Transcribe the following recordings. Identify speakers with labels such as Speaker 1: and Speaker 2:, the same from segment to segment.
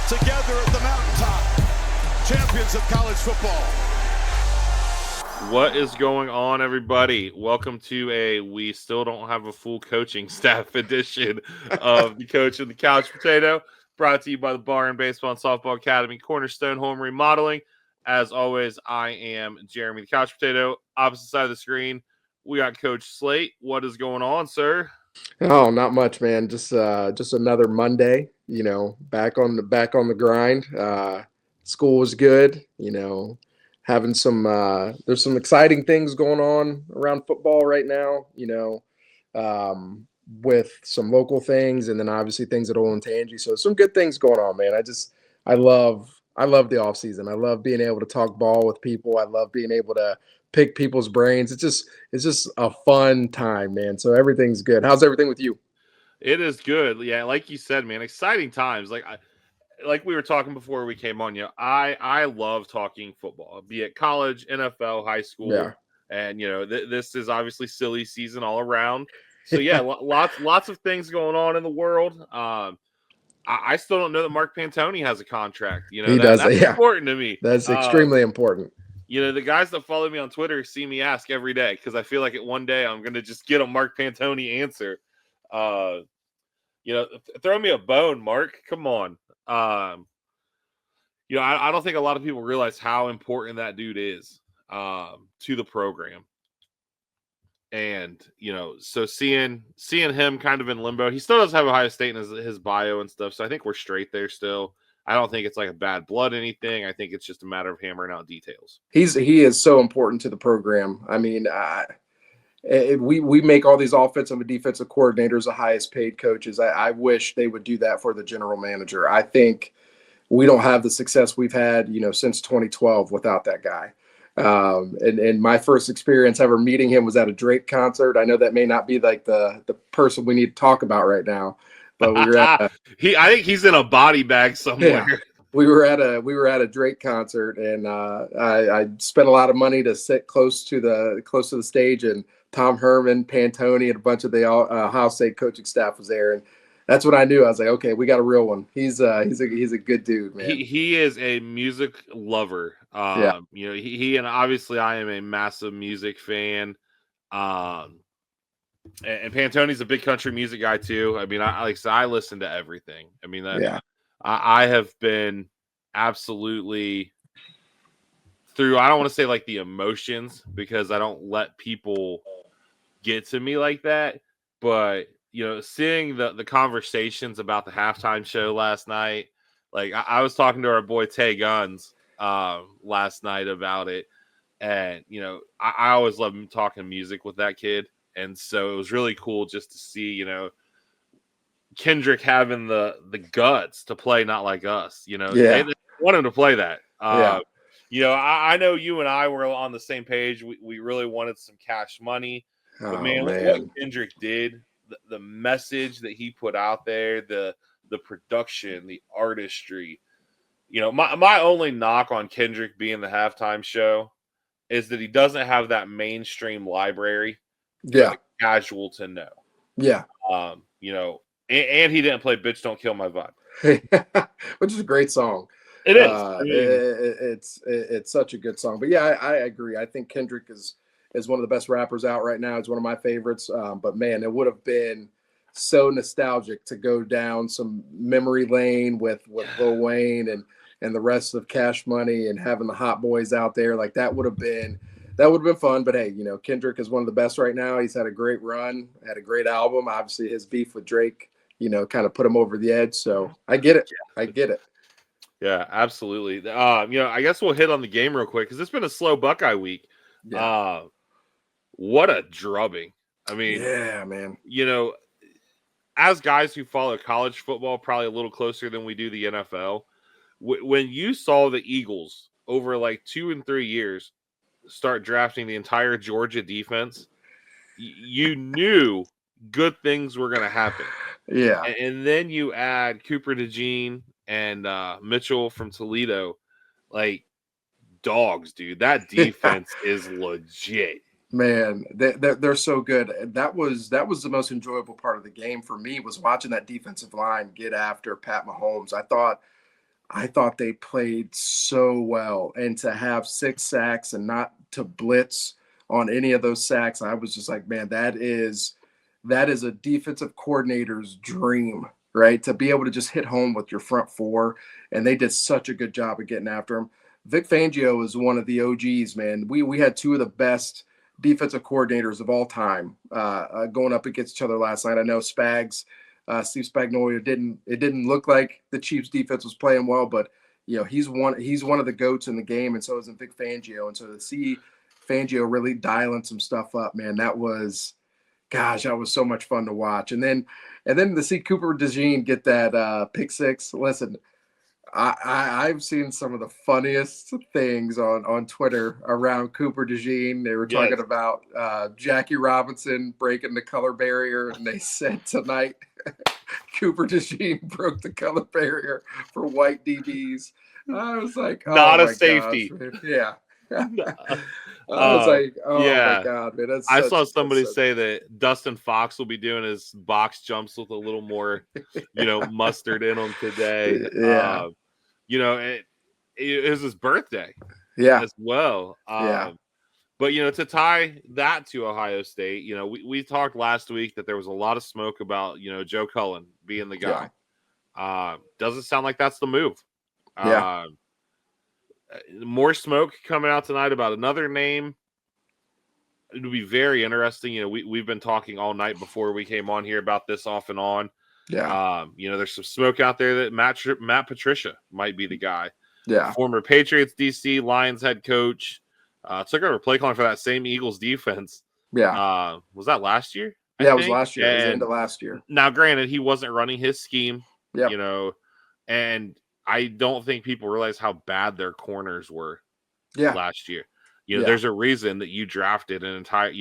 Speaker 1: together at the mountaintop, champions of college football.
Speaker 2: What is going on, everybody? Welcome to we still don't have a full coaching staff edition of the Coach and the Couch Potato, brought to you by the Bar and Baseball and Softball Academy, Cornerstone Home Remodeling. As always, I am Jeremy the Couch Potato. Opposite side of the screen, we got Coach Slate. What is going on, sir?
Speaker 3: Oh, not much, man. Just another Monday. Back on the grind. School was good. Having some. There's some exciting things going on around football right now. With some local things, and then obviously things at Olentangy. So some good things going on, man. I love the off season. I love being able to talk ball with people. I love being able to pick people's brains. It's just a fun time, man. So everything's good. How's everything with you?
Speaker 2: It is good. Yeah, like you said, man, exciting times. Like we were talking before we came on, I love talking football, be it college, NFL, high school.
Speaker 3: Yeah.
Speaker 2: And this is obviously silly season all around. So yeah, lots of things going on in the world. I still don't know that Mark Pantoni has a contract. That's important to me.
Speaker 3: That's extremely important.
Speaker 2: The guys that follow me on Twitter see me ask every day because I feel like one day I'm going to just get a Mark Pantoni answer. Throw me a bone, Mark. Come on. I don't think a lot of people realize how important that dude is to the program. And, so seeing him kind of in limbo, he still does have Ohio State in his bio and stuff. So I think we're straight there still. I don't think it's like a bad blood anything. I think it's just a matter of hammering out details.
Speaker 3: He is so important to the program. I mean, we make all these offensive and defensive coordinators the highest paid coaches. I wish they would do that for the general manager. I think we don't have the success we've had, since 2012 without that guy. And my first experience ever meeting him was at a Drake concert. I know that may not be like the person we need to talk about right now. But we were at
Speaker 2: I think he's in a body bag somewhere.
Speaker 3: Yeah, we were at a Drake concert, and I spent a lot of money to sit close to the stage, and Tom Herman, Pantoni, and a bunch of the Ohio State coaching staff was there, and that's when I knew. I was like, okay, we got a real one. He's a good dude, man.
Speaker 2: He is a music lover.
Speaker 3: Yeah.
Speaker 2: He and obviously I am a massive music fan. And Pantoni's a big country music guy too. I mean, I listen to everything. I mean, I have been absolutely through. I don't want to say like the emotions because I don't let people get to me like that. But seeing the conversations about the halftime show last night, like I was talking to our boy Tay Guns last night about it, and I always love talking music with that kid. And so it was really cool just to see, Kendrick having the guts to play Not Like Us. They want him to play that. I know you and I were on the same page. We really wanted some Cash Money. But man, what Kendrick did, the message that he put out there, the production, the artistry. My only knock on Kendrick being the halftime show is that he doesn't have that mainstream library.
Speaker 3: Yeah,
Speaker 2: casual to know.
Speaker 3: Yeah,
Speaker 2: and he didn't play "Bitch Don't Kill My Vibe,"
Speaker 3: which is a great song.
Speaker 2: It is.
Speaker 3: It's such a good song. But yeah, I agree. I think Kendrick is one of the best rappers out right now. It's one of my favorites. But man, it would have been so nostalgic to go down some memory lane with Lil Wayne and the rest of Cash Money and having the Hot Boys out there. Like that would have been fun. But hey, Kendrick is one of the best right now. He's had a great run, had a great album. Obviously his beef with Drake, kind of put him over the edge. So I get it.
Speaker 2: Yeah, absolutely. I guess we'll hit on the game real quick because it's been a slow Buckeye week.
Speaker 3: Yeah.
Speaker 2: What a drubbing. I mean,
Speaker 3: yeah, man.
Speaker 2: As guys who follow college football probably a little closer than we do the NFL, when you saw the Eagles over like 2 and 3 years start drafting the entire Georgia defense, you knew good things were going to happen.
Speaker 3: Yeah.
Speaker 2: And then you add Cooper DeJean and Mitchell from Toledo, like dogs, dude. That defense is legit.
Speaker 3: Man, they're so good. That was the most enjoyable part of the game for me, was watching that defensive line get after Pat Mahomes. I thought I thought they played so well, and to have 6 sacks and not to blitz on any of those sacks, I was just like, man, that is a defensive coordinator's dream, right? To be able to just hit home with your front four, and they did such a good job of getting after him. Vic Fangio is one of the OGs, man. We had 2 of the best defensive coordinators of all time going up against each other last night. I know Steve Spagnuolo didn't look like the Chiefs defense was playing well, but he's one of the goats in the game, and so isn't Vic Fangio. And so to see Fangio really dialing some stuff up, man, that was so much fun to watch. And then to see Cooper DeJean get that pick six. Listen, I've seen some of the funniest things on Twitter around Cooper DeJean. They were talking about Jackie Robinson breaking the color barrier, and they said tonight Cooper DeJean broke the color barrier for white DBs. I was like,
Speaker 2: not a safety.
Speaker 3: Gosh, yeah. I was like, my God, man.
Speaker 2: I saw somebody say that Dustin Fox will be doing his box jumps with a little more, mustard in them today.
Speaker 3: Yeah.
Speaker 2: It was his birthday as well. But, to tie that to Ohio State, we talked last week that there was a lot of smoke about, Joe Cullen being the guy. Doesn't sound like that's the move. More smoke coming out tonight about another name. It'll be very interesting. We've been talking all night before we came on here about this off and on. There's some smoke out there that Matt Patricia might be the guy. Former Patriots DC, Lions head coach, took over play calling for that same Eagles defense. Was that last year?
Speaker 3: It was last year. It was the end of last year.
Speaker 2: Now, granted, he wasn't running his scheme. And I don't think people realize how bad their corners were last year. There's a reason that you drafted an entire,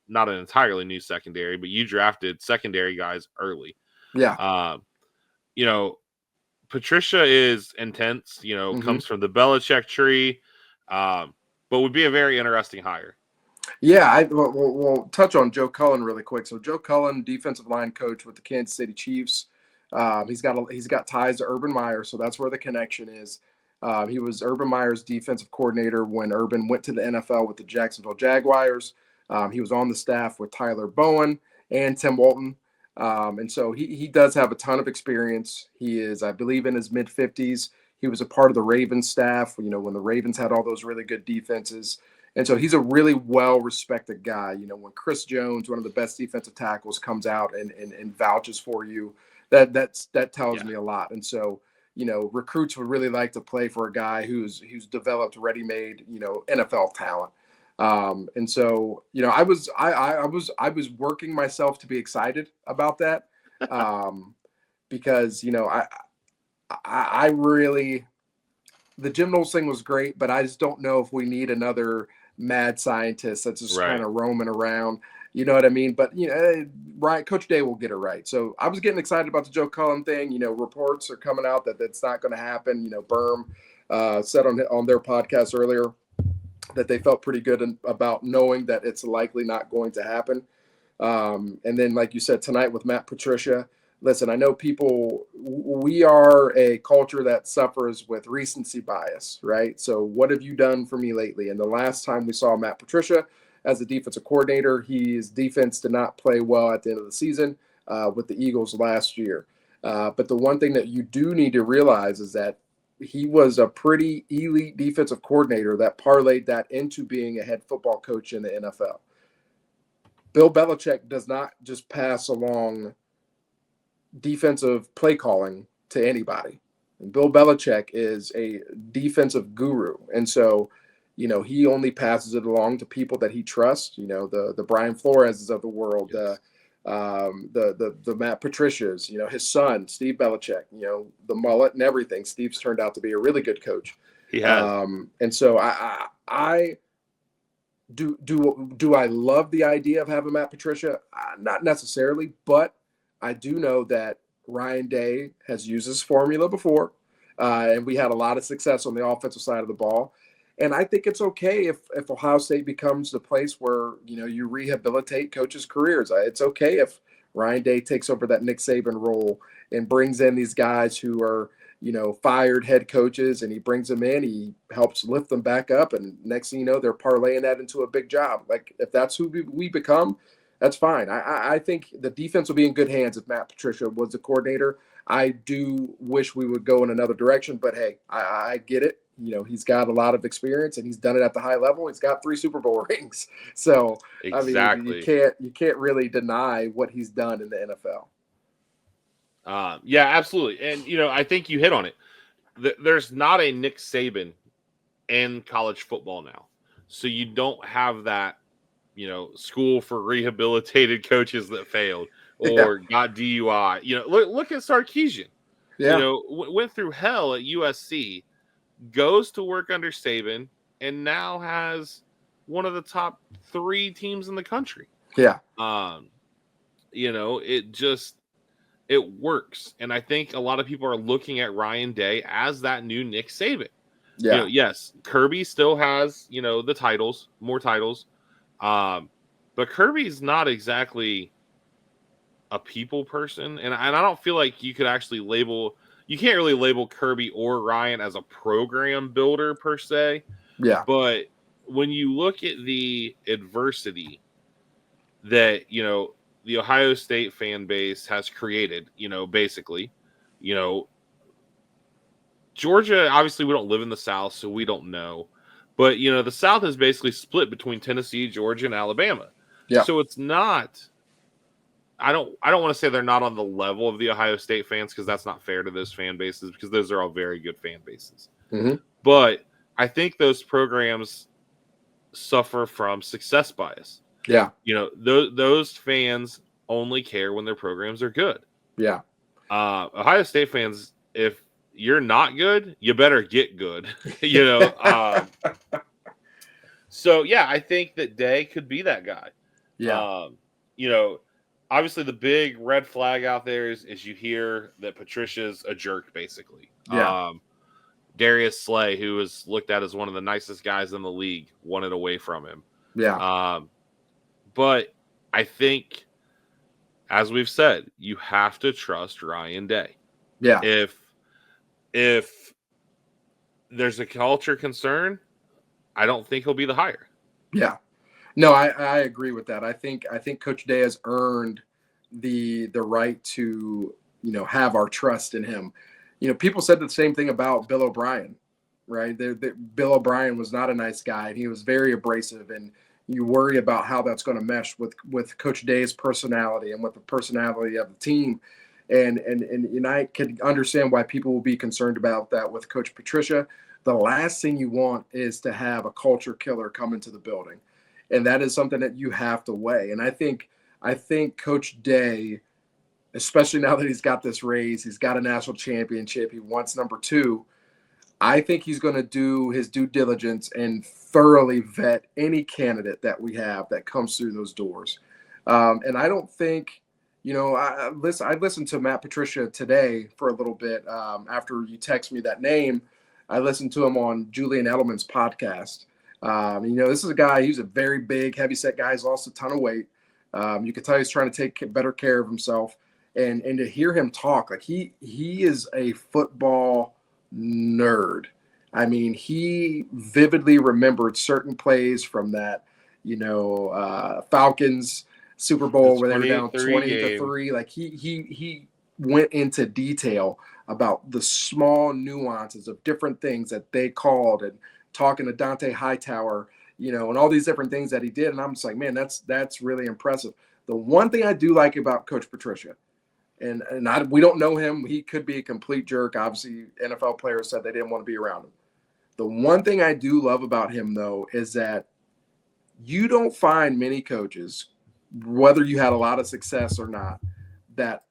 Speaker 2: not an entirely new secondary, but you drafted secondary guys early. Patricia is intense, comes from the Belichick tree, but would be a very interesting hire.
Speaker 3: We'll touch on Joe Cullen really quick. So Joe Cullen, defensive line coach with the Kansas City Chiefs. He's got ties to Urban Meyer, so that's where the connection is. He was Urban Meyer's defensive coordinator when Urban went to the NFL with the Jacksonville Jaguars. He was on the staff with Tyler Bowen and Tim Walton. And so he does have a ton of experience. He is, I believe, in his mid-50s. He was a part of the Ravens staff, when the Ravens had all those really good defenses. And so he's a really well-respected guy. When Chris Jones, one of the best defensive tackles, comes out and vouches for you, that tells me a lot. And so, recruits would really like to play for a guy who's developed ready-made, NFL talent. And so, I was working myself to be excited about that. Because, I really, the Jim Knowles thing was great, but I just don't know if we need another mad scientist that's just kind of roaming around. You know what I mean? But, Coach Day will get it right. So I was getting excited about the Joe Cullen thing. Reports are coming out that that's not going to happen. Berm said on their podcast earlier that they felt pretty good about knowing that it's likely not going to happen. And then, like you said, tonight with Matt Patricia, listen, I know we are a culture that suffers with recency bias, right? So what have you done for me lately? And the last time we saw Matt Patricia as a defensive coordinator, his defense did not play well at the end of the season with the Eagles last year. But the one thing that you do need to realize is that he was a pretty elite defensive coordinator that parlayed that into being a head football coach in the NFL. Bill Belichick does not just pass along defensive play calling to anybody. And Bill Belichick is a defensive guru. And so, he only passes it along to people that he trusts, the Brian Flores's of the world, the Matt Patricias, his son, Steve Belichick, the mullet and everything. Steve's turned out to be a really good coach.
Speaker 2: He has.
Speaker 3: And so I do I love the idea of having Matt Patricia? Not necessarily, but I do know that Ryan Day has used this formula before, and we had a lot of success on the offensive side of the ball. And I think it's okay if Ohio State becomes the place where, you rehabilitate coaches' careers. It's okay if Ryan Day takes over that Nick Saban role and brings in these guys who are, fired head coaches, and he brings them in, he helps lift them back up, and next thing you know, they're parlaying that into a big job. Like, if that's who we become, that's fine. I think the defense will be in good hands if Matt Patricia was the coordinator. I do wish we would go in another direction, but hey, I get it. He's got a lot of experience, and he's done it at the high level. He's got 3 Super Bowl rings. So,
Speaker 2: exactly.
Speaker 3: I mean, you can't really deny what he's done in the NFL.
Speaker 2: Yeah, absolutely. And, I think you hit on it. There's not a Nick Saban in college football now. So you don't have that, school for rehabilitated coaches that failed or got DUI. Look at Sarkisian.
Speaker 3: Yeah.
Speaker 2: Went through hell at USC, goes to work under Saban, and now has one of the top 3 teams in the country.
Speaker 3: Yeah.
Speaker 2: It works. And I think a lot of people are looking at Ryan Day as that new Nick Saban.
Speaker 3: Yeah.
Speaker 2: Yes, Kirby still has, the titles, more titles. But Kirby's not exactly a people person. And I don't feel like you could actually you can't really label Kirby or Ryan as a program builder per se.
Speaker 3: Yeah.
Speaker 2: But when you look at the adversity that, the Ohio State fan base has created, basically, Georgia, obviously we don't live in the South, so we don't know. But, the South is basically split between Tennessee, Georgia, and Alabama.
Speaker 3: Yeah.
Speaker 2: So it's not, I don't want to say they're not on the level of the Ohio State fans, because that's not fair to those fan bases, because those are all very good fan bases.
Speaker 3: Mm-hmm.
Speaker 2: But I think those programs suffer from success bias.
Speaker 3: Yeah.
Speaker 2: Those fans only care when their programs are good.
Speaker 3: Yeah.
Speaker 2: Ohio State fans, if you're not good, you better get good. So yeah, I think that Day could be that guy.
Speaker 3: Yeah.
Speaker 2: Obviously the big red flag out there is you hear that Patricia's a jerk, basically.
Speaker 3: Yeah.
Speaker 2: Darius Slay, who is looked at as one of the nicest guys in the league, wanted away from him.
Speaker 3: Yeah.
Speaker 2: But I think, as we've said, you have to trust Ryan Day.
Speaker 3: Yeah.
Speaker 2: If there's a culture concern, I don't think he'll be the hire.
Speaker 3: Yeah. No, I agree with that. I think Coach Day has earned the right to, have our trust in him. People said the same thing about Bill O'Brien, right? Bill O'Brien was not a nice guy, and he was very abrasive, and you worry about how that's going to mesh with Coach Day's personality and with the personality of the team. And I can understand why people will be concerned about that with Coach Patricia. The last thing you want is to have a culture killer come into the building. And that is something that you have to weigh. And I think Coach Day, especially now that he's got this raise, he's got a national championship, he wants number 2. I think he's going to do his due diligence and thoroughly vet any candidate that we have that comes through those doors. And I don't think, I listened to Matt Patricia today for a little bit after you text me that name. I listened to him on Julian Edelman's podcast. This is a guy, he's a very big, heavyset guy. He's lost a ton of weight. You can tell he's trying to take better care of himself. And to hear him talk, like he is a football nerd. I mean, he vividly remembered certain plays from that, Falcons Super Bowl where they were down 20-3. Like he went into detail about the small nuances of different things that they called, and talking to Dante Hightower, and all these different things that he did. And I'm just like, man, that's really impressive. The one thing I do like about Coach Patricia, and we don't know him, he could be a complete jerk. Obviously, NFL players said they didn't want to be around him. The one thing I do love about him, though, is that you don't find many coaches, whether you had a lot of success or not, that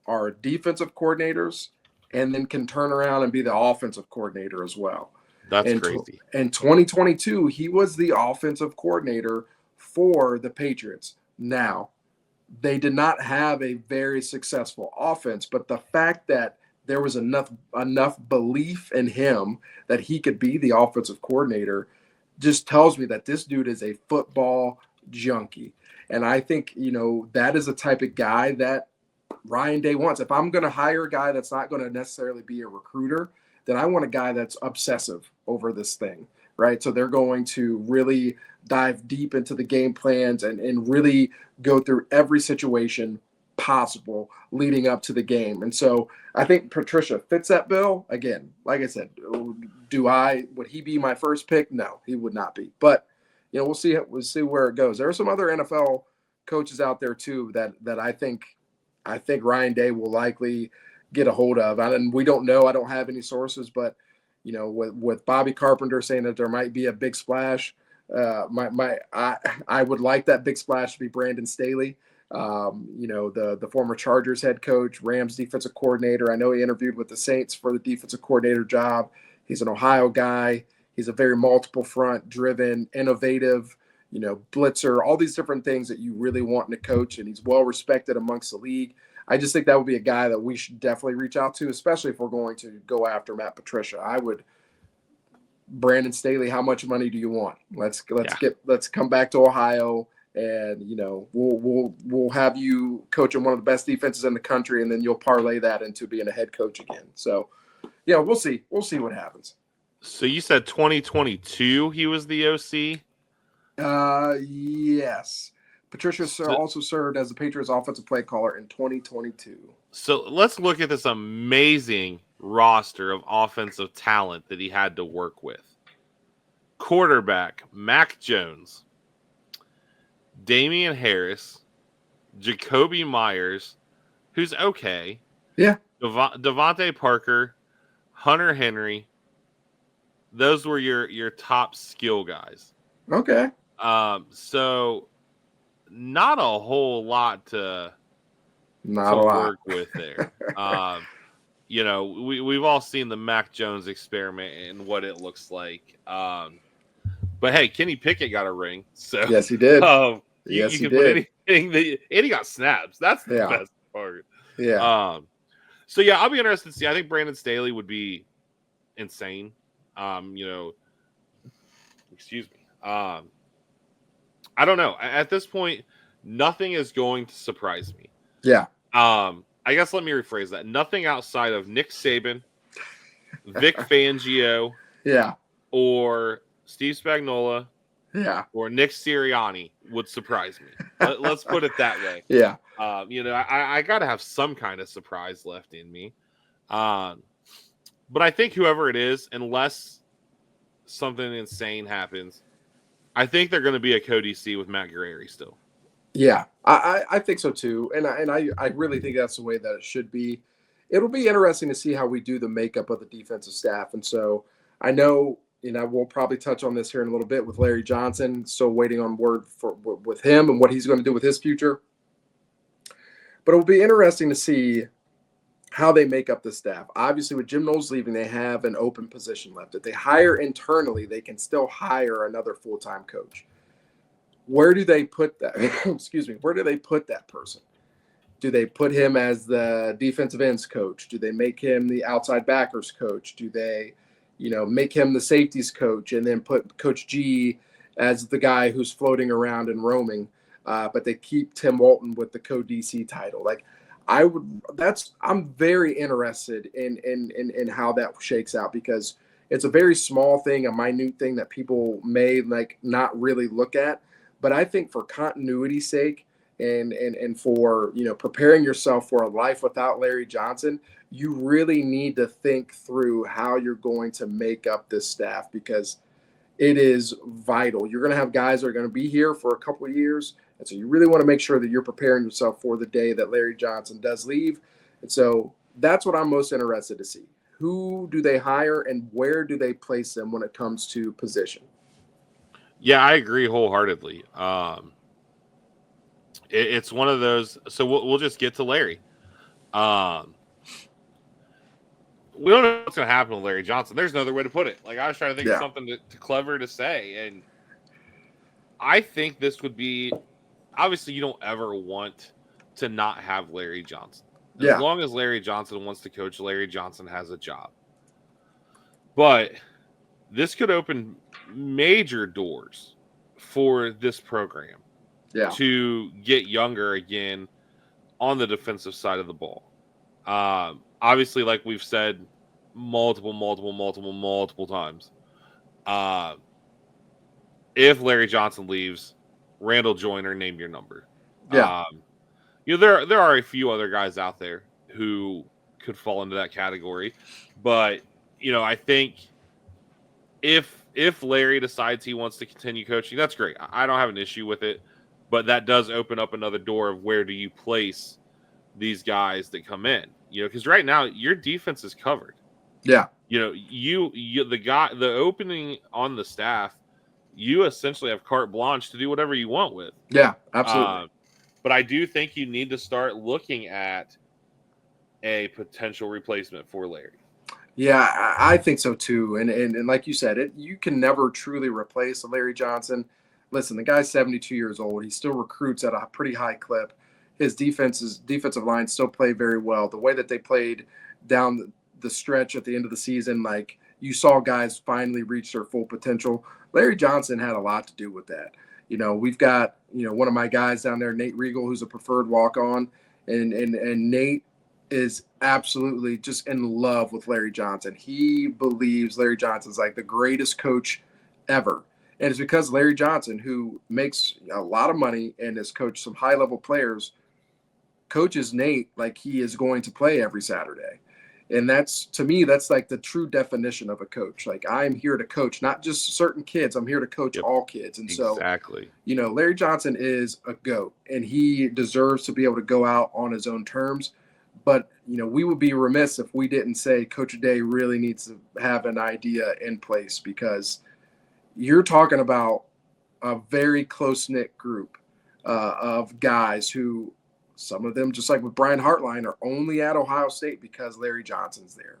Speaker 3: are defensive coordinators and then can turn around and be the offensive coordinator as well.
Speaker 2: That's crazy.
Speaker 3: In 2022, he was the offensive coordinator for the Patriots. Now, they did not have a very successful offense, but the fact that there was enough belief in him that he could be the offensive coordinator just tells me that this dude is a football junkie. And I think, that is the type of guy that Ryan Day wants. If I'm going to hire a guy that's not going to necessarily be a recruiter, then I want a guy that's obsessive over this thing, right? So they're going to really dive deep into the game plans and really go through every situation possible leading up to the game. And so I think Patricia fits that bill. Again, like I said, would he be my first pick? No, he would not be. But we'll see where it goes. There are some other NFL coaches out there too that I think Ryan Day will likely get a hold of. And we don't know. I don't have any sources, but with Bobby Carpenter saying that there might be a big splash, I would like that big splash to be Brandon Staley. The former Chargers head coach, Rams defensive coordinator. I know he interviewed with the Saints for the defensive coordinator job. He's an Ohio guy. He's a very multiple front driven, innovative, blitzer, all these different things that you really want in a coach. And he's well respected amongst the league. I just think that would be a guy that we should definitely reach out to, especially if we're going to go after Matt Patricia. Brandon Staley, how much money do you want? Let's come back to Ohio. And we'll have you coaching one of the best defenses in the country, and then you'll parlay that into being a head coach again. So, we'll see what happens.
Speaker 2: So you said 2022 he was the OC?
Speaker 3: Yes. Patricia also served as the Patriots offensive play caller in 2022.
Speaker 2: So let's look at this amazing roster of offensive talent that he had to work with. Quarterback, Mac Jones, Damian Harris, Jacoby Myers, who's okay.
Speaker 3: Yeah.
Speaker 2: Devontae Parker, Hunter Henry. Those were your top skill guys.
Speaker 3: Okay.
Speaker 2: So not a whole lot to work with there. We've all seen the Mac Jones experiment and what it looks like. But hey, Kenny Pickett got a ring. So
Speaker 3: yes, he did.
Speaker 2: Yes, he did. And he got snaps. That's the best part.
Speaker 3: Yeah.
Speaker 2: So yeah, I'll be interested to see. I think Brandon Staley would be insane. Excuse me. I don't know. At this point, nothing is going to surprise me.
Speaker 3: Yeah.
Speaker 2: I guess let me rephrase that. Nothing outside of Nick Saban, Vic Fangio, or Steve Spagnuolo, or Nick Sirianni would surprise me. Let's put it that way.
Speaker 3: Yeah.
Speaker 2: I got to have some kind of surprise left in me. But I think whoever it is, unless something insane happens, I think they're going to be a co-DC with Matt Guerrieri still.
Speaker 3: Yeah, I think so too. And I really think that's the way that it should be. It'll be interesting to see how we do the makeup of the defensive staff. And so I know, we'll probably touch on this here in a little bit with Larry Johnson. Still waiting on word with him and what he's going to do with his future. But it'll be interesting to see how they make up the staff. Obviously, with Jim Knowles leaving, they have an open position left. If they hire internally, they can still hire another full-time coach. Where do they put that? Excuse me. Where do they put that person? Do they put him as the defensive ends coach? Do they make him the outside backers coach? Do they, make him the safeties coach and then put Coach G as the guy who's floating around and roaming? But they keep Tim Walton with the co-DC title. I'm very interested in how that shakes out, because it's a very small thing, a minute thing that people may not really look at. But I think for continuity's sake and for, preparing yourself for a life without Larry Johnson, you really need to think through how you're going to make up this staff, because it is vital. You're going to have guys that are going to be here for a couple of years. And so you really want to make sure that you're preparing yourself for the day that Larry Johnson does leave. And so that's what I'm most interested to see. Who do they hire and where do they place them when it comes to position?
Speaker 2: Yeah, I agree wholeheartedly. It's one of those. So we'll just get to Larry. We don't know what's going to happen with Larry Johnson. There's no other way to put it. I was trying to think of something clever to say. And I think this would be, obviously you don't ever want to not have Larry Johnson. As long as Larry Johnson wants to coach, Larry Johnson has a job. But this could open major doors for this program to get younger again on the defensive side of the ball. Obviously, like we've said multiple times, if Larry Johnson leaves, Randall Joyner, name your number.
Speaker 3: Yeah.
Speaker 2: There are a few other guys out there who could fall into that category, but I think if Larry decides he wants to continue coaching, that's great. I don't have an issue with it, but that does open up another door of where do you place these guys that come in? Because right now your defense is covered.
Speaker 3: Yeah.
Speaker 2: The opening on the staff, you essentially have carte blanche to do whatever you want with.
Speaker 3: Yeah, absolutely.
Speaker 2: But I do think you need to start looking at a potential replacement for Larry.
Speaker 3: Yeah, I think so too. And like you said, you can never truly replace Larry Johnson. Listen, the guy's 72 years old. He still recruits at a pretty high clip. His defensive line still play very well. The way that they played down the stretch at the end of the season, like you saw guys finally reach their full potential. Larry Johnson had a lot to do with that. We've got, one of my guys down there, Nate Regal, who's a preferred walk-on, and Nate is absolutely just in love with Larry Johnson. He believes Larry Johnson's like the greatest coach ever. And it's because Larry Johnson, who makes a lot of money and has coached some high-level players, coaches Nate like he is going to play every Saturday. And to me, that's like the true definition of a coach. Like, I'm here to coach, not just certain kids. I'm here to coach all kids. And
Speaker 2: exactly.
Speaker 3: So, Larry Johnson is a GOAT, and he deserves to be able to go out on his own terms. But, we would be remiss if we didn't say Coach Day really needs to have an idea in place, because you're talking about a very close-knit group of guys who, some of them, just like with Brian Hartline, are only at Ohio State because Larry Johnson's there,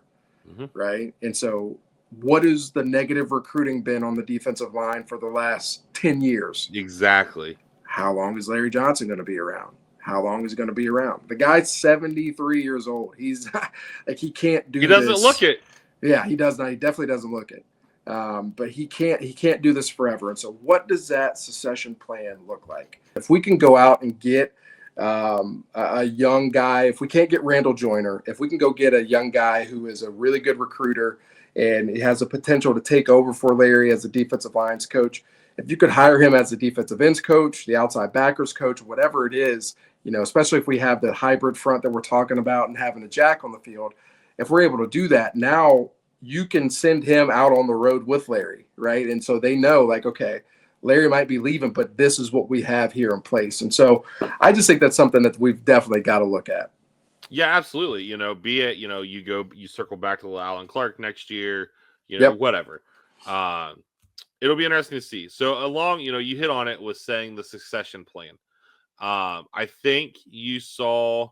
Speaker 3: right? And so what has the negative recruiting been on the defensive line for the last 10 years?
Speaker 2: Exactly.
Speaker 3: How long is Larry Johnson going to be around? How long is he going to be around? The guy's 73 years old. He's like, he can't do this.
Speaker 2: He doesn't look it.
Speaker 3: Yeah, he does not. He definitely doesn't look it. But he can't do this forever. And so what does that succession plan look like? If we can go out and get a young guy, if we can't get Randall Joyner, if we can go get a young guy who is a really good recruiter and he has a potential to take over for Larry as a defensive lines coach, if you could hire him as the defensive ends coach, the outside backers coach, whatever it is, especially if we have the hybrid front that we're talking about and having a jack on the field, if we're able to do that, now you can send him out on the road with Larry, right? And so they know, like, okay, Larry might be leaving, but this is what we have here in place. And so I just think that's something that we've definitely got to look at.
Speaker 2: Yeah, absolutely. Be it, you circle back to Alan Clark next year, whatever. It'll be interesting to see. So along, you hit on it with saying the succession plan. I think you saw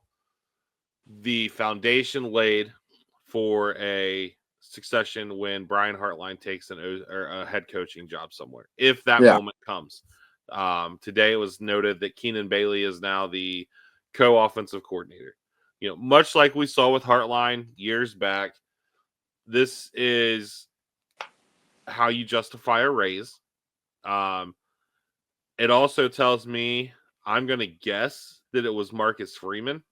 Speaker 2: the foundation laid for a succession when Brian Hartline takes a head coaching job somewhere, if that moment comes. Today it was noted that Keenan Bailey is now the co-offensive coordinator. Much like we saw with Hartline years back, this is how you justify a raise. It also tells me, I'm going to guess that it was Marcus Freeman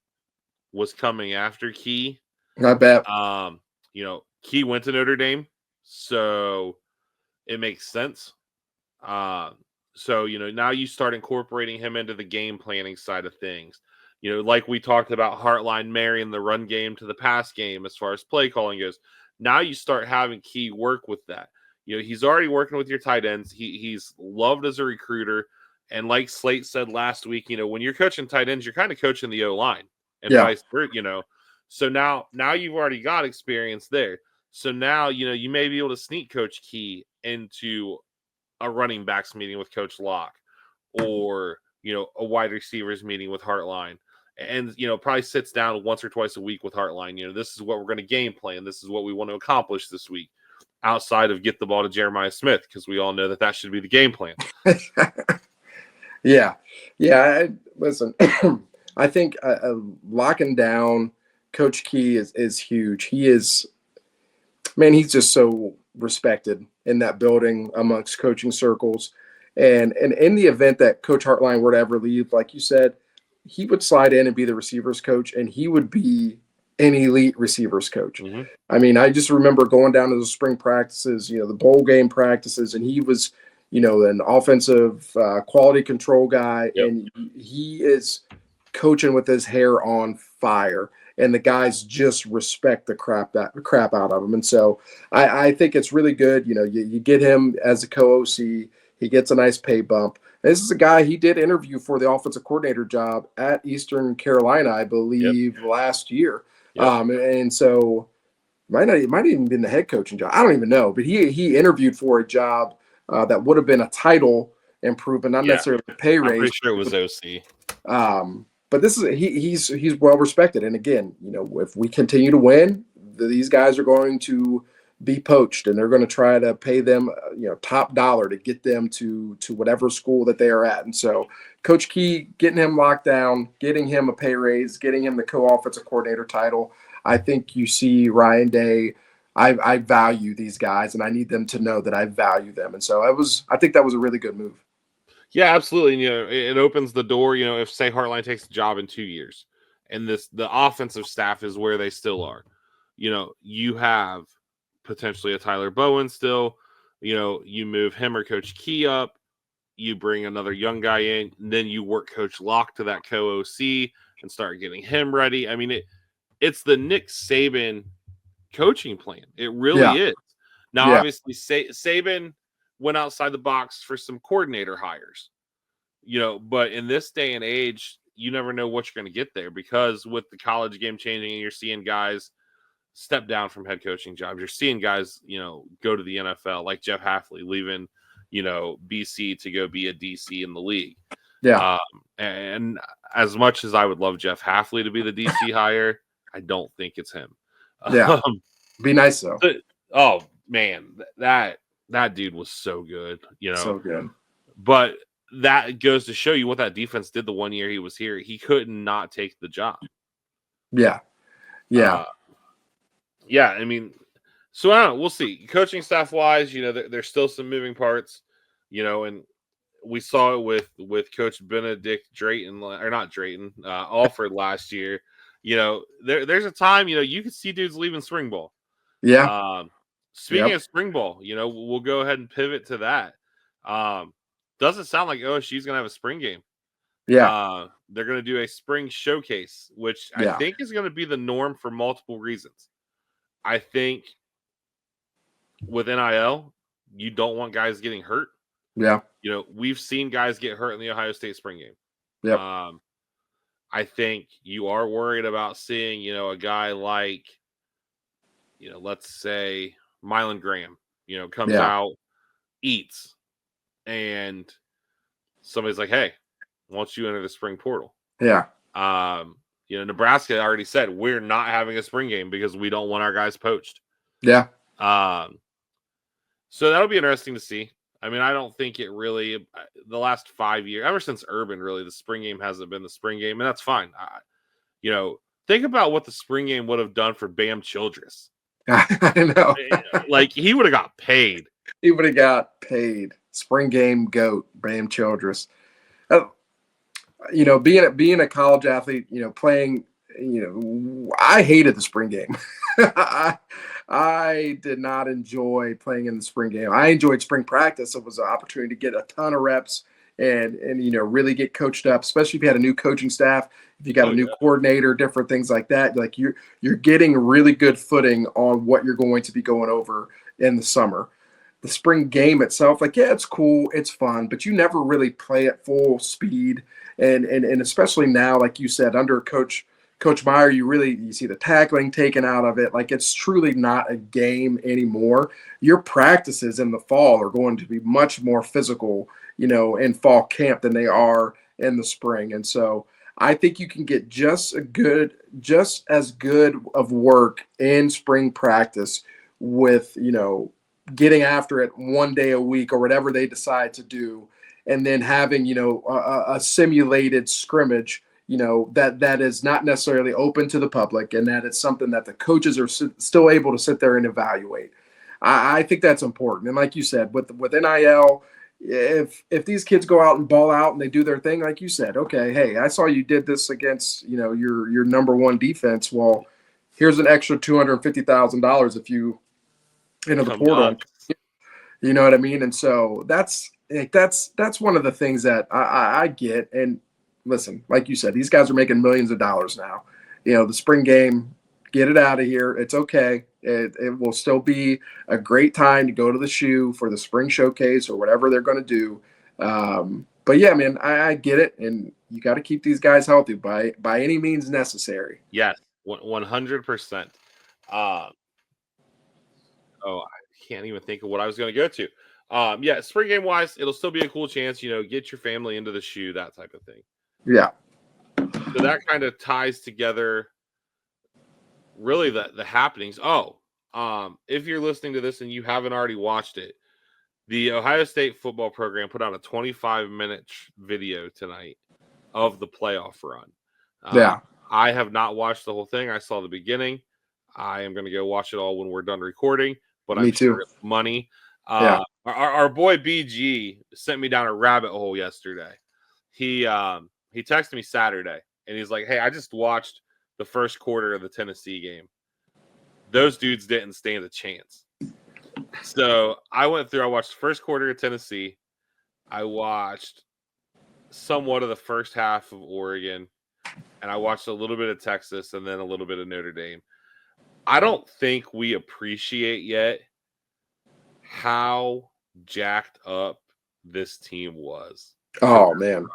Speaker 2: was coming after Key.
Speaker 3: I bet.
Speaker 2: Key went to Notre Dame, so it makes sense. So now you start incorporating him into the game planning side of things. Like we talked about Hartline marrying the run game to the pass game as far as play calling goes. Now you start having Key work with that. He's already working with your tight ends. He's loved as a recruiter. And like Slate said last week, when you're coaching tight ends, you're kind of coaching the O-line and vice versa, So now you've already got experience there. So now, you may be able to sneak Coach Key into a running backs meeting with Coach Locke, or, a wide receivers meeting with Hartline, and, probably sits down once or twice a week with Hartline. This is what we're going to game plan. This is what we want to accomplish this week, outside of get the ball to Jeremiah Smith, because we all know that should be the game plan.
Speaker 3: Yeah. Listen, I think locking down Coach Key is huge. He's just so respected in that building amongst coaching circles. And in the event that Coach Hartline were to ever leave, like you said, he would slide in and be the receivers coach, and he would be an elite receivers coach.
Speaker 2: Mm-hmm.
Speaker 3: I mean, I just remember going down to the spring practices, the bowl game practices, and he was, an offensive quality control guy,
Speaker 2: Yep.
Speaker 3: and he is coaching with his hair on fire, and the guys just respect the crap out of him. And so I think it's really good. You get him as a co-OC, he gets a nice pay bump. This is a guy, he did interview for the offensive coordinator job at Eastern Carolina, I believe, last year. Yep. And so might even been the head coaching job. I don't even know, but he interviewed for a job that would have been a title improvement, not necessarily a pay raise.
Speaker 2: I'm pretty sure it was OC.
Speaker 3: But this is he's well respected. And again, if we continue to win, these guys are going to be poached, and they're going to try to pay them, top dollar to get them to whatever school that they are at. And so Coach Key, getting him locked down, getting him a pay raise, getting him the co-offensive coordinator title. I think you see Ryan Day. I value these guys, and I need them to know that I value them. And so I think that was a really good move.
Speaker 2: Yeah, absolutely. And, it opens the door, if say Hartline takes the job in 2 years and the offensive staff is where they still are, you have potentially a Tyler Bowen still, you move him or Coach Key up, you bring another young guy in, and then you work Coach Locke to that co-OC and start getting him ready. I mean, it's the Nick Saban coaching plan. It really is. Now, obviously, Saban went outside the box for some coordinator hires, but in this day and age, you never know what you're going to get there, because with the college game changing and you're seeing guys step down from head coaching jobs, you're seeing guys, go to the NFL, like Jeff Hafley leaving, BC to go be a DC in the league.
Speaker 3: Yeah.
Speaker 2: And as much as I would love Jeff Hafley to be the DC hire, I don't think it's him.
Speaker 3: Yeah. Be nice though.
Speaker 2: Oh man, that dude was so good,
Speaker 3: So good.
Speaker 2: But that goes to show you what that defense did the 1 year he was here. He could not take the job.
Speaker 3: Yeah. Yeah.
Speaker 2: Yeah. I mean, so I don't know. We'll see. Coaching staff wise, there's still some moving parts, and we saw it with Coach Benedict Drayton, or not Drayton, Alford last year. There's a time, you could see dudes leaving spring ball.
Speaker 3: Yeah.
Speaker 2: Speaking of spring ball, we'll go ahead and pivot to that. Doesn't sound like OSU's going to have a spring game.
Speaker 3: Yeah.
Speaker 2: They're going to do a spring showcase, which I think is going to be the norm for multiple reasons. I think with NIL, you don't want guys getting hurt.
Speaker 3: Yeah.
Speaker 2: We've seen guys get hurt in the Ohio State spring game.
Speaker 3: Yeah.
Speaker 2: I think you are worried about seeing, a guy like, let's say Mylan Graham, comes out, eats, and somebody's like, hey, why don't you enter the spring portal?
Speaker 3: Yeah.
Speaker 2: Nebraska already said we're not having a spring game because we don't want our guys poached.
Speaker 3: Yeah.
Speaker 2: So that'll be interesting to see. I mean, I don't think it really, the last 5 years, ever since Urban, really, the spring game hasn't been the spring game, and that's fine. Think about what the spring game would have done for Bam Childress.
Speaker 3: I know.
Speaker 2: Like, he would have got paid.
Speaker 3: He would have got paid. Spring game goat, Bam Childress. Being a college athlete, playing, I hated the spring game. I did not enjoy playing in the spring game. I enjoyed spring practice. It was an opportunity to get a ton of reps and really get coached up, especially if you had a new coaching staff, if you got a new coordinator, different things like that. Like you're getting really good footing on what you're going to be going over in the summer. The spring game itself, it's cool, it's fun, but you never really play at full speed. And especially now, like you said, under Coach Meyer, you see the tackling taken out of it. Like, it's truly not a game anymore. Your practices in the fall are going to be much more physical, in fall camp than they are in the spring. And so I think you can get just as good of work in spring practice with, getting after it 1 day a week or whatever they decide to do, and then having, a simulated scrimmage, that is not necessarily open to the public, and that it's something that the coaches are still able to sit there and evaluate. I think that's important. And like you said, with NIL, if these kids go out and ball out and they do their thing, like you said, okay, hey, I saw you did this against, your number one defense. Well, here's an extra $250,000 if you enter the portal. You know what I mean? And so that's one of the things that I get. And listen, like you said, these guys are making millions of dollars now. The spring game, get it out of here. It's okay. It will still be a great time to go to the shoe for the spring showcase or whatever they're going to do. But yeah, man, I get it. And you got to keep these guys healthy by any means necessary.
Speaker 2: Yes, 100%. I can't even think of what I was going to go to. Yeah, spring game wise, it'll still be a cool chance, get your family into the shoe, that type of thing.
Speaker 3: Yeah.
Speaker 2: So that kind of ties together really the happenings. If you're listening to this and you haven't already watched it, the Ohio State football program put out a 25-minute video tonight of the playoff run.
Speaker 3: Yeah.
Speaker 2: I have not watched the whole thing. I saw the beginning. I am going to go watch it all when we're done recording, but I'm sure it's money.
Speaker 3: Yeah.
Speaker 2: Our boy BG sent me down a rabbit hole yesterday. He texted me Saturday and he's like, "Hey, I just watched the first quarter of the Tennessee game. Those dudes didn't stand a chance." So I watched the first quarter of Tennessee. I watched somewhat of the first half of Oregon, and I watched a little bit of Texas and then a little bit of Notre Dame. I don't think we appreciate yet how jacked up this team was.
Speaker 3: Oh man.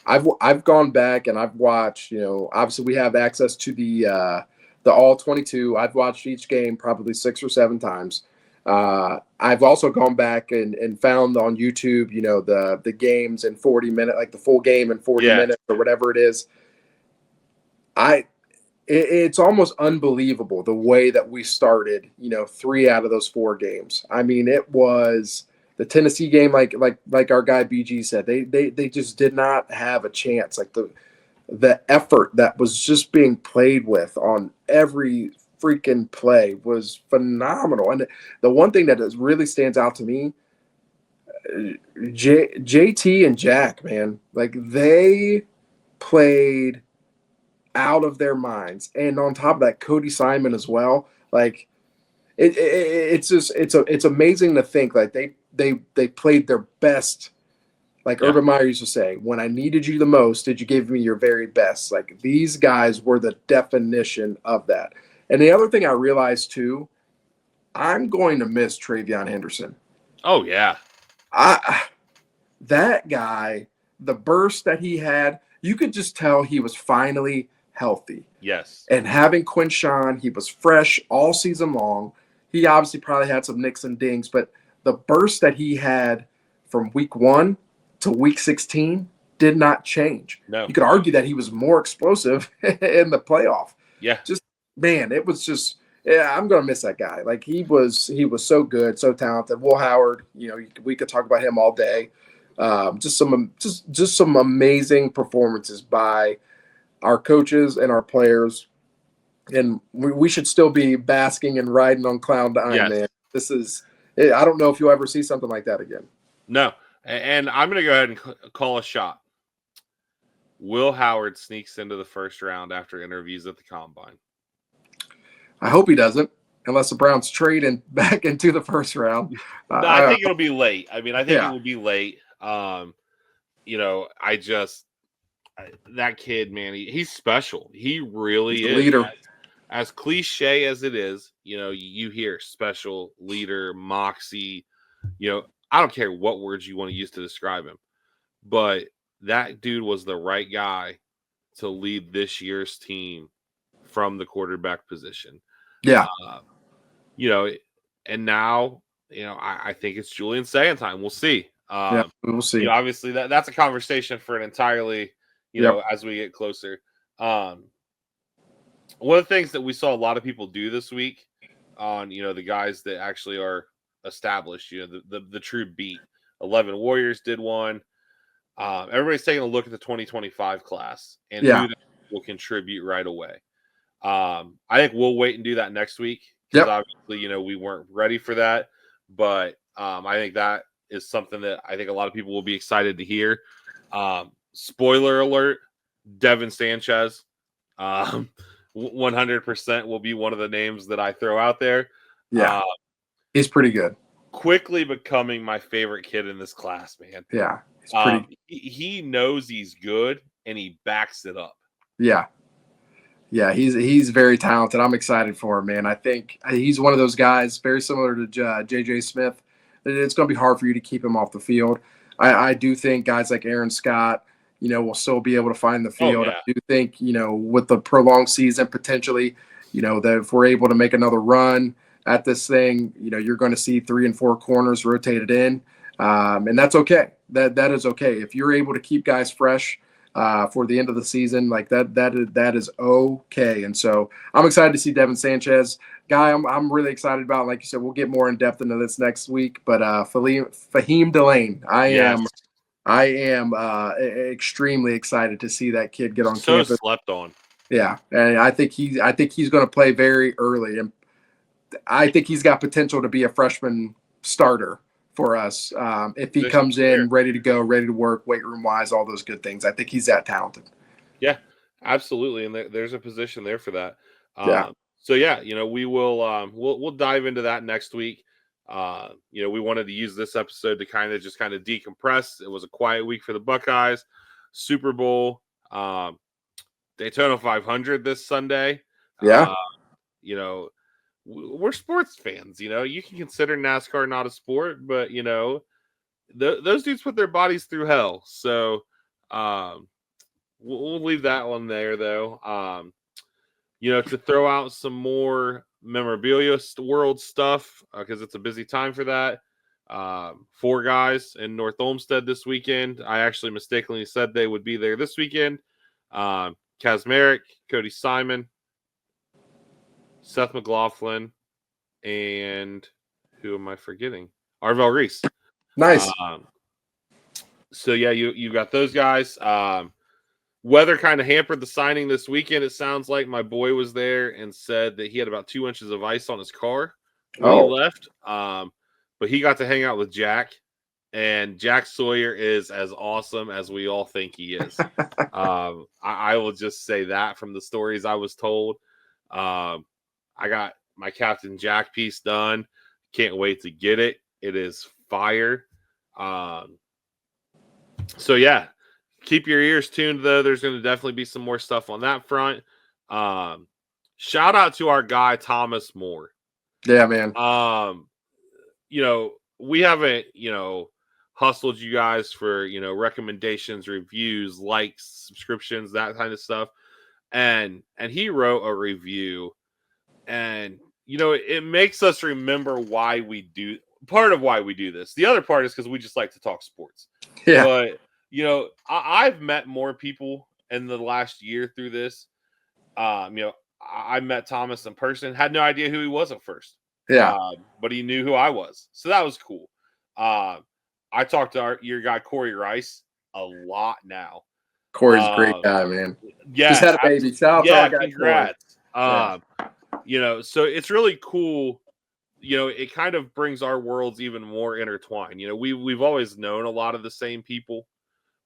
Speaker 3: I've gone back and I've watched, obviously we have access to the all 22. I've watched each game probably 6 or 7 times. I've also gone back and found on YouTube, the games in 40 minutes, like the full game in 40 minutes or whatever it is. It's almost unbelievable the way that we started, 3 out of those 4 games. I mean, it was the Tennessee game, like our guy BG said, they just did not have a chance. Like the effort that was just being played with on every freaking play was phenomenal. And the one thing that really stands out to me, JT and Jack, man, like they played out of their minds. And on top of that, Cody Simon as well. Like it's amazing to think like they played their best. Like Urban Meyer used to say, when I needed you the most, did you give me your very best? Like these guys were the definition of that. And the other thing I realized too, I'm going to miss Travion Henderson.
Speaker 2: Oh yeah.
Speaker 3: That guy, the burst that he had, you could just tell he was finally healthy.
Speaker 2: Yes.
Speaker 3: And having Quinshawn, he was fresh all season long. He obviously probably had some nicks and dings, but the burst that he had from week 1 to week 16 did not change.
Speaker 2: No.
Speaker 3: You could argue that he was more explosive in the playoff.
Speaker 2: Yeah.
Speaker 3: Just, man, it was just, I'm going to miss that guy. Like he was so good, so talented. Will Howard, we could talk about him all day. Just some amazing performances by our coaches and our players. And we should still be basking and riding on cloud nine, man. This is, I don't know if you'll ever see something like that again.
Speaker 2: No. And I'm going to go ahead and call a shot. Will Howard sneaks into the first round after interviews at the Combine.
Speaker 3: I hope he doesn't, unless the Browns trade him back into the first round.
Speaker 2: No, I think it'll be late. I mean, I think it will be late. That kid, man, he's special. He really is.
Speaker 3: Leader.
Speaker 2: As cliche as it is, you hear special, leader, moxie, I don't care what words you want to use to describe him, but that dude was the right guy to lead this year's team from the quarterback position.
Speaker 3: Yeah.
Speaker 2: And now, I think it's Julian saying time. We'll see.
Speaker 3: We'll see.
Speaker 2: Obviously that's a conversation for an entirely, as we get closer. One of the things that we saw a lot of people do this week on, the guys that actually are established, the true beat. 11 Warriors did one. Everybody's taking a look at the 2025 class and who will contribute right away. I think we'll wait and do that next week because obviously, we weren't ready for that. But I think that is something that I think a lot of people will be excited to hear. Spoiler alert, Devin Sanchez, 100% will be one of the names that I throw out there.
Speaker 3: Yeah, he's pretty good.
Speaker 2: Quickly becoming my favorite kid in this class, man.
Speaker 3: Yeah, he's pretty.
Speaker 2: He knows he's good, and he backs it up.
Speaker 3: Yeah. Yeah, he's very talented. I'm excited for him, man. I think he's one of those guys very similar to J.J. Smith. It's going to be hard for you to keep him off the field. I do think guys like Aaron Scott, will still be able to find the field.
Speaker 2: Oh, yeah.
Speaker 3: I do think, with the prolonged season potentially, that if we're able to make another run at this thing, you're going to see 3 and 4 corners rotated in, and that's okay. That is okay if you're able to keep guys fresh. For the end of the season, like that is okay. And so I'm excited to see Devin Sanchez, guy. I'm really excited about. Like you said, we'll get more in depth into this next week. But Fahim Delane, I am extremely excited to see that kid get on campus.
Speaker 2: Slept on.
Speaker 3: Yeah, and I think he's going to play very early, and I think he's got potential to be a freshman starter for us if he comes in ready to go, ready to work, weight room wise, all those good things. I think he's that talented.
Speaker 2: Yeah, absolutely, and there's a position there for that.
Speaker 3: So
Speaker 2: yeah, we will we'll dive into that next week. We wanted to use this episode to kind of decompress. It was a quiet week for the Buckeyes. Super Bowl, Daytona 500 this Sunday.
Speaker 3: Yeah.
Speaker 2: We're sports fans, you can consider NASCAR not a sport, but those dudes put their bodies through hell. So we'll leave that one there though. To throw out some more memorabilia world stuff, because it's a busy time for that. 4 guys in North Olmsted this weekend. I actually mistakenly said they would be there this weekend. Kaz Merrick, Cody Simon, Seth McLaughlin, and who am I forgetting? Arvell Reese.
Speaker 3: Nice.
Speaker 2: So yeah, you got those guys. Weather kind of hampered the signing this weekend. It sounds like my boy was there and said that he had about 2 inches of ice on his car when he left. But he got to hang out with Jack, and Jack Sawyer is as awesome as we all think he is. I will just say that from the stories I was told. I got my Captain Jack piece done. Can't wait to get it. It is fire. So yeah, keep your ears tuned though. There's going to definitely be some more stuff on that front. Shout out to our guy Thomas Moore.
Speaker 3: Yeah, man.
Speaker 2: We haven't, hustled you guys for, recommendations, reviews, likes, subscriptions, that kind of stuff. And he wrote a review. And, it makes us remember why we do part of why we do this. The other part is because we just like to talk sports.
Speaker 3: Yeah.
Speaker 2: But, I've met more people in the last year through this. I met Thomas in person, had no idea who he was at first.
Speaker 3: Yeah.
Speaker 2: But he knew who I was. So that was cool. I talked to your guy, Corey Rice, a lot now.
Speaker 3: Corey's a great guy, man.
Speaker 2: Yeah.
Speaker 3: Just had a baby. Shout out to our guy,
Speaker 2: congrats. So it's really cool. It kind of brings our worlds even more intertwined. We've always known a lot of the same people,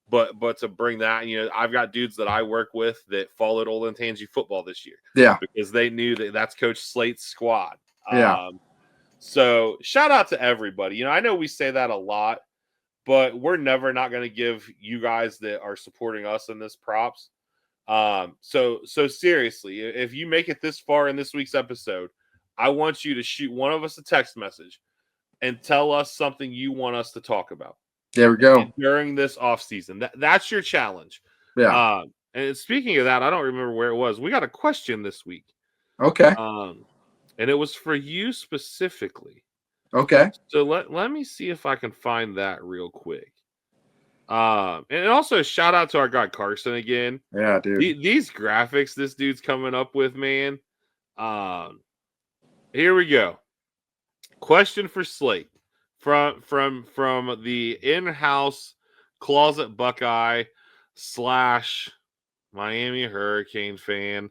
Speaker 2: but to bring that, I've got dudes that I work with that followed Olentangy football this year.
Speaker 3: Yeah.
Speaker 2: Because they knew that's Coach Slate's squad.
Speaker 3: Yeah.
Speaker 2: So shout out to everybody. I know we say that a lot, but we're never not going to give you guys that are supporting us in this props. So seriously, if you make it this far in this week's episode, I want you to shoot one of us a text message and tell us something you want us to talk about.
Speaker 3: There we go.
Speaker 2: During this off season. That's your challenge.
Speaker 3: Yeah.
Speaker 2: And speaking of that, I don't remember where it was. We got a question this week.
Speaker 3: Okay.
Speaker 2: And it was for you specifically.
Speaker 3: Okay.
Speaker 2: So let me see if I can find that real quick. And also shout out to our guy Carson again.
Speaker 3: Yeah, dude.
Speaker 2: These graphics this dude's coming up with, man. Here we go. Question for Slate from the in-house closet Buckeye / Miami Hurricane fan.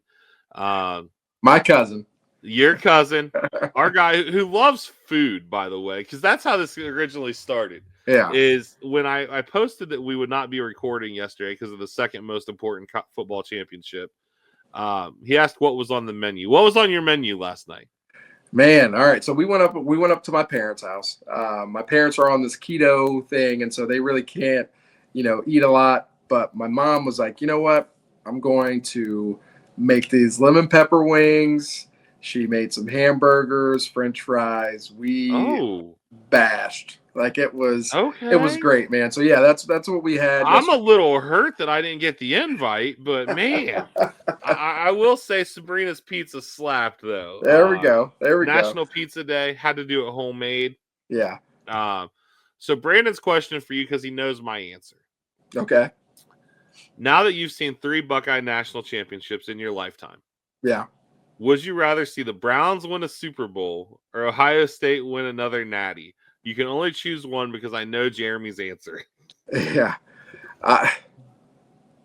Speaker 3: My cousin.
Speaker 2: Your cousin, our guy who loves food, by the way, because that's how this originally started.
Speaker 3: Yeah.
Speaker 2: Is when I posted that we would not be recording yesterday because of the second most important football championship. He asked what was on the menu. What was on your menu last night?
Speaker 3: Man, all right. So we went up to my parents' house. My parents are on this keto thing, and so they really can't, eat a lot. But my mom was like, you know what? I'm going to make these lemon pepper wings. She made some hamburgers, French fries. We bashed. Like it was great, man. So yeah, that's what we had.
Speaker 2: I'm a little hurt that I didn't get the invite, but man, I will say Sabrina's pizza slapped though.
Speaker 3: There we go.
Speaker 2: National Pizza Day, had to do it homemade.
Speaker 3: Yeah.
Speaker 2: So Brandon's question for you, because he knows my answer.
Speaker 3: Okay.
Speaker 2: Now that you've seen 3 Buckeye national championships in your lifetime,
Speaker 3: yeah,
Speaker 2: would you rather see the Browns win a Super Bowl or Ohio State win another Natty? You can only choose one because I know Jeremy's answer.
Speaker 3: Yeah.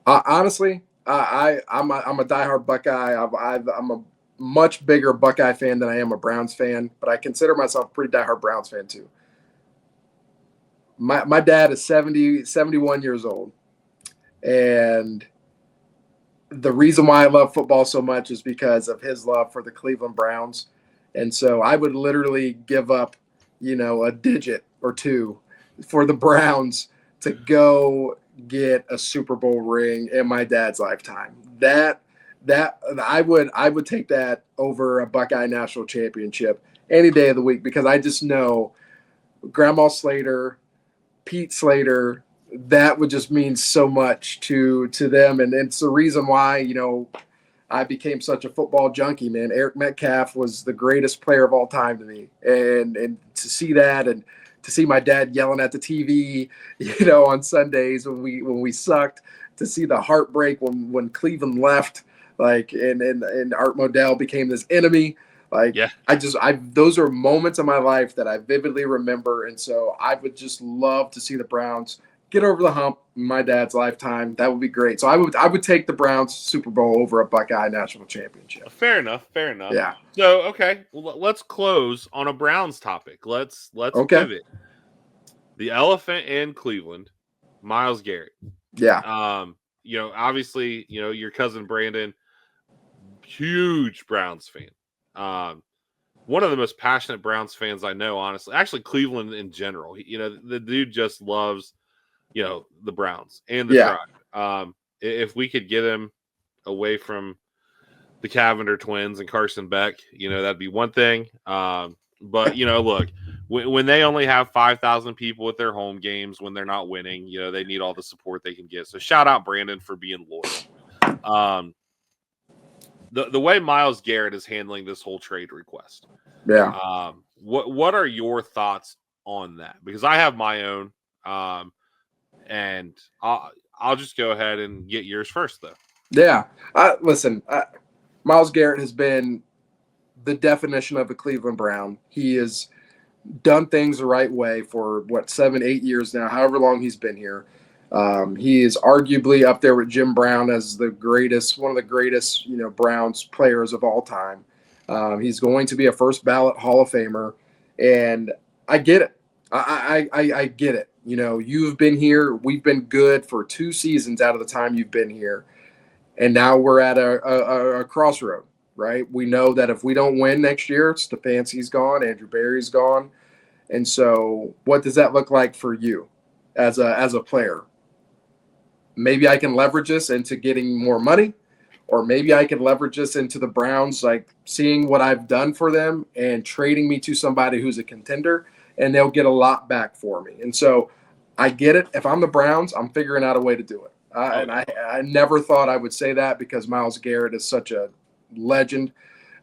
Speaker 3: Honestly, I'm a diehard Buckeye. I'm a much bigger Buckeye fan than I am a Browns fan, but I consider myself a pretty diehard Browns fan too. My dad is 71 years old. And the reason why I love football so much is because of his love for the Cleveland Browns. And so I would literally give up, a digit or two for the Browns to go get a Super Bowl ring in my dad's lifetime. That I would take that over a Buckeye national championship any day of the week, because I just know Grandma Slater, Pete Slater, that would just mean so much to them. And it's the reason why, I became such a football junkie, man. Eric Metcalf was the greatest player of all time to me. And to see that, and to see my dad yelling at the TV, on Sundays when we sucked, to see the heartbreak when Cleveland left, like, and Art Modell became this enemy. Like, yeah. Those are moments in my life that I vividly remember. And so I would just love to see the Browns get over the hump in my dad's lifetime. That would be great. So I would take the Browns Super Bowl over a Buckeye national championship.
Speaker 2: Fair enough.
Speaker 3: Yeah.
Speaker 2: So, okay, well, let's close on a Browns topic. Let's pivot. The elephant in Cleveland, Myles Garrett.
Speaker 3: Yeah.
Speaker 2: Obviously, your cousin Brandon, huge Browns fan. One of the most passionate Browns fans I know, honestly. Actually, Cleveland in general. The dude just loves the Browns and the tribe. If we could get him away from the Cavender twins and Carson Beck, that'd be one thing. But look, when they only have 5,000 people at their home games, when they're not winning, they need all the support they can get. So shout out Brandon for being loyal. The way Myles Garrett is handling this whole trade request.
Speaker 3: Yeah.
Speaker 2: What are your thoughts on that? Because I have my own. And I'll just go ahead and get yours first, though. Yeah.
Speaker 3: Listen, Myles Garrett has been the definition of a Cleveland Brown. He has done things the right way for, 7-8 years now, however long he's been here. He is arguably up there with Jim Brown as one of the greatest, Browns players of all time. He's going to be a first ballot Hall of Famer, and I get it. I get it. You've been here. We've been good for 2 seasons out of the time you've been here. And now we're at a crossroad, right? We know that if we don't win next year, Stefanski's gone, Andrew Berry's gone. And so what does that look like for you as a player? Maybe I can leverage this into getting more money, or maybe I can leverage this into the Browns, like seeing what I've done for them and trading me to somebody who's a contender, and they'll get a lot back for me. And so I get it. If I'm the Browns, I'm figuring out a way to do it. And I never thought I would say that, because Myles Garrett is such a legend.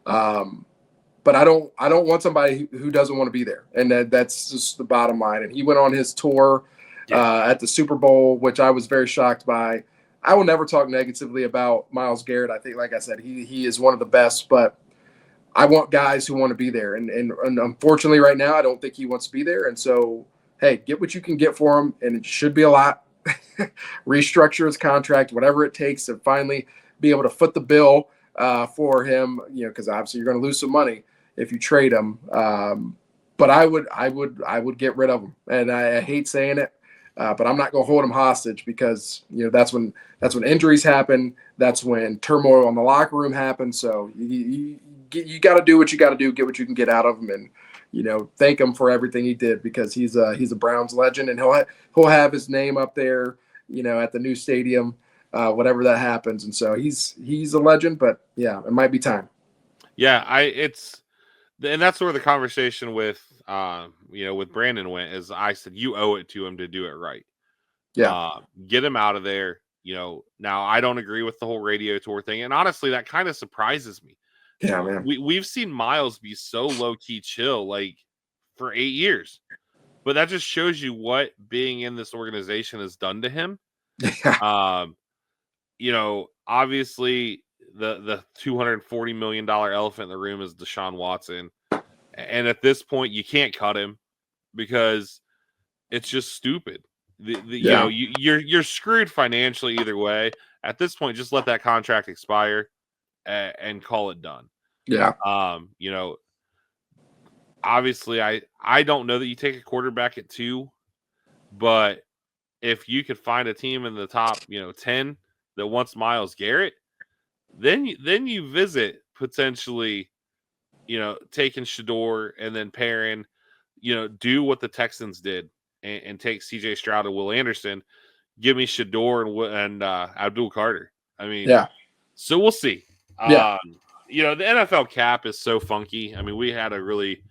Speaker 3: But I don't want somebody who doesn't want to be there. And that's just the bottom line. And he went on his tour at the Super Bowl, which I was very shocked by. I will never talk negatively about Myles Garrett. I think, like I said, he is one of the best, but I want guys who want to be there. And unfortunately right now, I don't think he wants to be there. And so, hey, get what you can get for him. And it should be a lot. Restructure his contract, whatever it takes to finally be able to foot the bill for him, because obviously you're going to lose some money if you trade him. But I would get rid of him, and I hate saying it, but I'm not going to hold him hostage because that's when injuries happen. That's when turmoil in the locker room happens. So you got to do what you got to do, get what you can get out of him, and thank him for everything he did because he's a Browns legend, and he'll have his name up there, at the new stadium, whatever that happens. And so he's a legend. But yeah, it might be time.
Speaker 2: Yeah, and that's where the conversation with Brandon went. Is I said you owe it to him to do it right.
Speaker 3: Yeah,
Speaker 2: get him out of there. Now I don't agree with the whole radio tour thing, and honestly, that kind of surprises me.
Speaker 3: Yeah, man.
Speaker 2: We've seen Myles be so low key chill like for 8 years, but that just shows you what being in this organization has done to him. Obviously the $240 million elephant in the room is Deshaun Watson. And at this point, you can't cut him because it's just stupid. You're screwed financially either way. At this point, just let that contract expire and call it done.
Speaker 3: Yeah.
Speaker 2: Obviously, I don't know that you take a quarterback at 2, but if you could find a team in the top 10 that wants Myles Garrett, then you visit potentially taking Shador and then pairing, do what the Texans did and take CJ Stroud and Will Anderson. Give me Shador and Abdul Carter. I mean,
Speaker 3: yeah.
Speaker 2: So we'll see.
Speaker 3: Yeah.
Speaker 2: The NFL cap is so funky. I mean, we had a really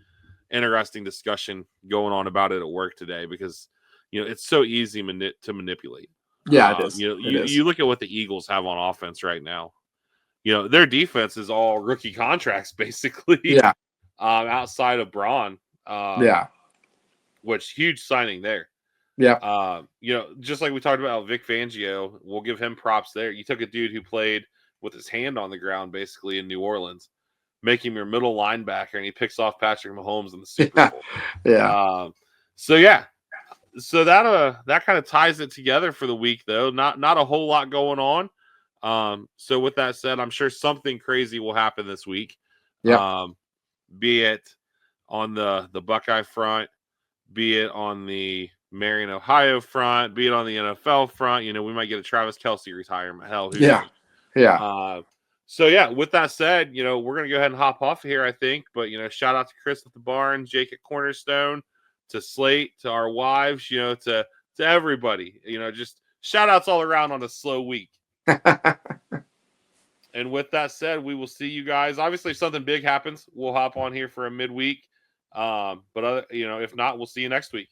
Speaker 2: interesting discussion going on about it at work today because, it's so easy to manipulate.
Speaker 3: Yeah, it is.
Speaker 2: You look at what the Eagles have on offense right now. Their defense is all rookie contracts, basically.
Speaker 3: Yeah.
Speaker 2: Outside of Braun. Which huge signing there.
Speaker 3: Yeah.
Speaker 2: Just like we talked about Vic Fangio, we'll give him props there. You took a dude who played with his hand on the ground, basically in New Orleans, make him your middle linebacker, and he picks off Patrick Mahomes in the Super Bowl.
Speaker 3: Yeah.
Speaker 2: So that kind of ties it together for the week, though. Not a whole lot going on. So with that said, I'm sure something crazy will happen this week.
Speaker 3: Yeah.
Speaker 2: Be it on the Buckeye front, be it on the Marion, Ohio front, be it on the NFL front. We might get a Travis Kelce retirement. Hell, who knows?
Speaker 3: Yeah.
Speaker 2: So with that said, we're gonna go ahead and hop off here, I think. But shout out to Chris at the Barn, Jake at Cornerstone, to Slate, to our wives, to everybody. Just shout outs all around on a slow week. And with that said, we will see you guys. Obviously, if something big happens, we'll hop on here for a midweek. But if not, we'll see you next week.